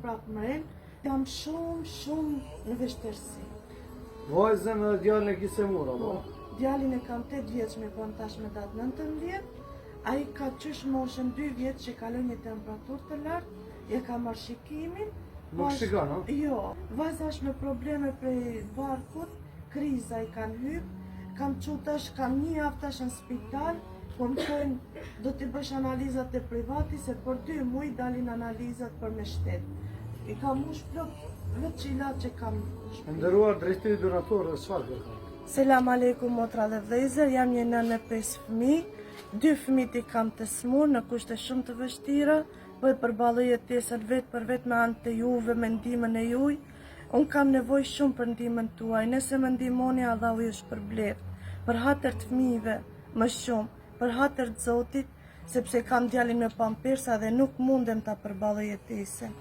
prapë mren, jam shumë në vështirësi. Vajzën dhe djalin e kise mura, po? Djalin e kam 8 vjeç me kon tash me datë 19, ai ka qysh moshën 2 vjeç që kaloi një temperaturë të lartë, e ka marrë shikimin. Nuk shikon, ha? Jo, vajza është me probleme prej barkut, kriza i kanë hypë, kam tash, kam një javë tash në spital, po më thënë do t'i bësh analizat e privati, se për 2 muaj dalin analizat për me shtetë. I kam mush plot vetë qilat që kam shpirë. Ndëruar drejtëri donatorë, çfarë kërkon? Selam aleikum motra dhe vëllezër, jam një nënë me 5 fëmijë, 2 fëmijët i kam të smur në kushte shumë të vështira, po e përballoj jetesën vetë për vetë me anë të juve, me ndihmën e juaj. Unë kam nevojë shumë për ndihmën tuaj, nëse më ndihmoni Allahu ju shpërblet, për hatër të fëmijëve më shumë, për hatër të Zotit, sepse kam djalin me pampersa dhe nuk mundem ta përballoj jetesën.